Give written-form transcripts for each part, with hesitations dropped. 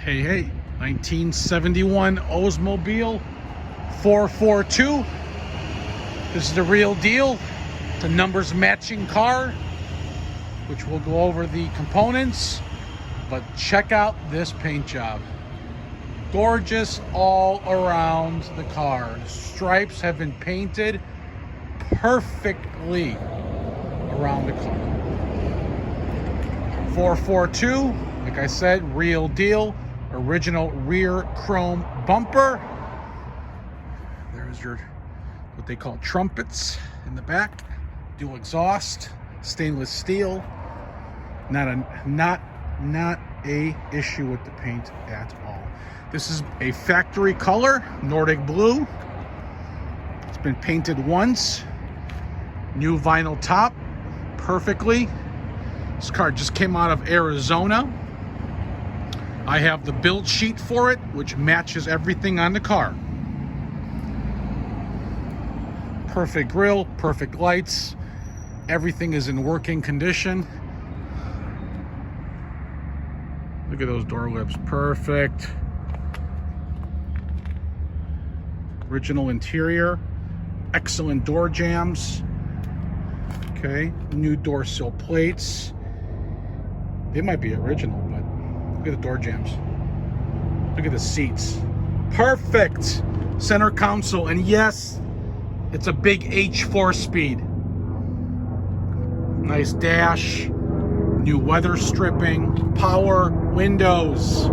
Hey, 1971 Oldsmobile 442. This is the real deal. It's a numbers matching car, which we'll go over the components, but check out this paint job. Gorgeous all around the car. The stripes have been painted perfectly around the car. 442, like I said, real deal. Original rear chrome bumper. There's your what they call trumpets in the back. Dual exhaust, stainless steel. Not a issue with the paint at all. This is a factory color, Nordic Blue. It's been painted once. New vinyl top, perfectly. This car just came out of Arizona. I have the build sheet for it, which matches everything on the car. Perfect grille, perfect lights. Everything is in working condition. Look at those door lips, perfect. Original interior, excellent door jambs. Okay, new door sill plates. They might be original, but look at the door jambs. Look at the seats. Perfect center console, and yes, it's a big H4 speed. Nice dash, new weather stripping, power windows.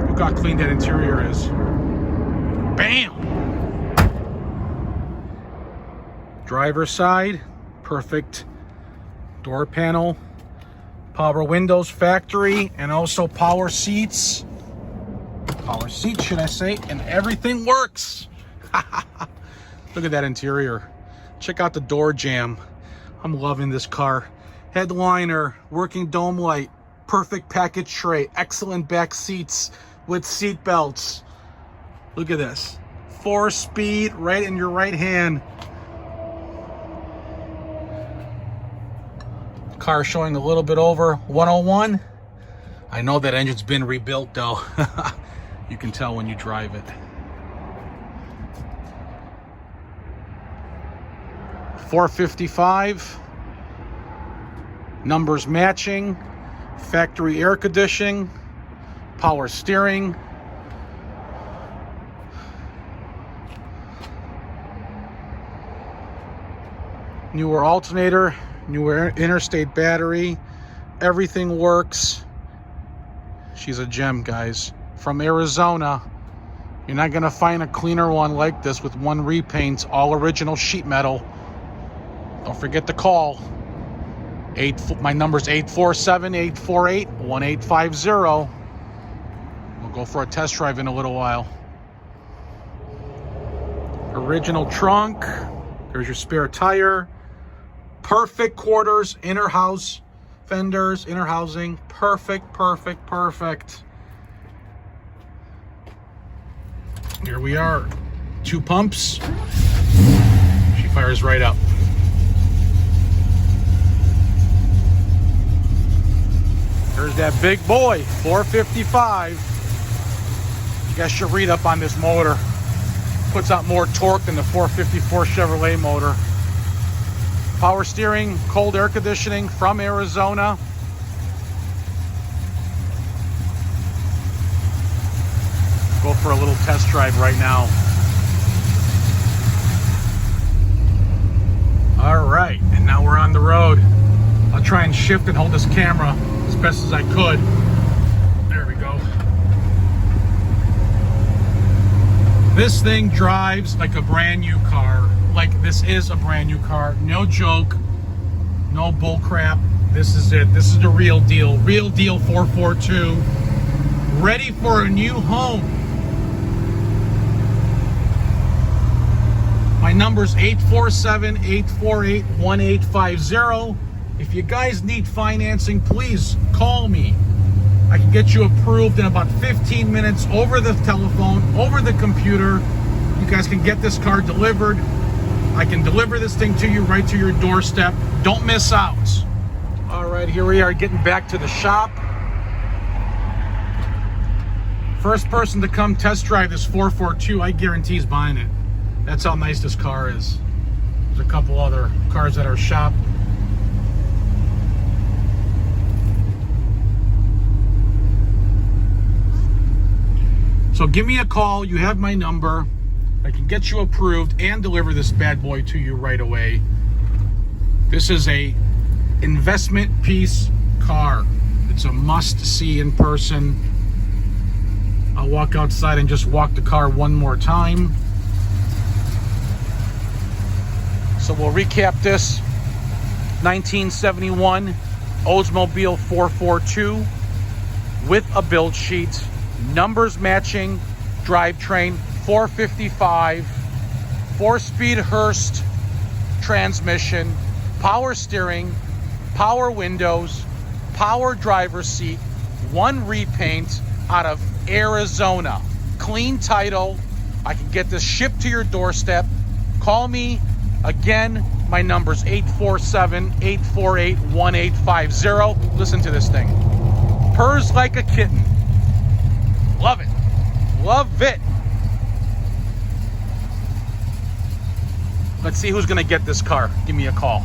Look how clean that interior is. Bam! Driver's side, perfect door panel. Power windows factory, and also power seats. Power seats, should I say, and everything works. Look at that interior. Check out the door jamb. I'm loving this car. Headliner, working dome light, perfect package tray, excellent back seats with seat belts. Look at this. 4-speed right in your right hand. Car showing a little bit over 101. I know that engine's been rebuilt though. You can tell when you drive it. 455. Numbers matching. Factory air conditioning. Power steering. Newer alternator. Newer interstate battery. Everything works. She's a gem, guys. From Arizona. You're not gonna find a cleaner one like this with one repaint, all original sheet metal. Don't forget to call. My number's 847-848-1850. We'll go for a test drive in a little while. Original trunk. There's your spare tire. Perfect quarters, inner house fenders, inner housing. Perfect. Here we are. 2 pumps. She fires right up. There's that big boy, 455. You guys should read up on this motor. Puts out more torque than the 454 Chevrolet motor. Power steering, cold air conditioning from Arizona. Go for a little test drive right now. All right, and now we're on the road. I'll try and shift and hold this camera as best as I could. There we go. This thing drives like a brand new car. Like this is a brand new car. No joke. No bull crap. This is it. This is the real deal. Real deal 442. Ready for a new home. My number's 847-848-1850. If you guys need financing, please call me. I can get you approved in about 15 minutes over the telephone, over the computer. You guys can get this car delivered. I can deliver this thing to you right to your doorstep. Don't miss out. All right, here we are getting back to the shop. First person to come test drive this 442, I guarantee he's buying it. That's how nice this car is. There's a couple other cars at our shop. So give me a call. You have my number. I can get you approved and deliver this bad boy to you right away. This is a investment piece car. It's a must-see in person. I'll walk outside and just walk the car one more time. So we'll recap this. 1971 Oldsmobile 442 with a build sheet, numbers matching, drivetrain, 455, 4-speed Hurst transmission, power steering, power windows, power driver's seat, one repaint out of Arizona. Clean title. I can get this shipped to your doorstep. Call me. Again, my number's 847-848-1850. Listen to this thing. Purrs like a kitten. Love it. Love it. Let's see who's going to get this car. Give me a call.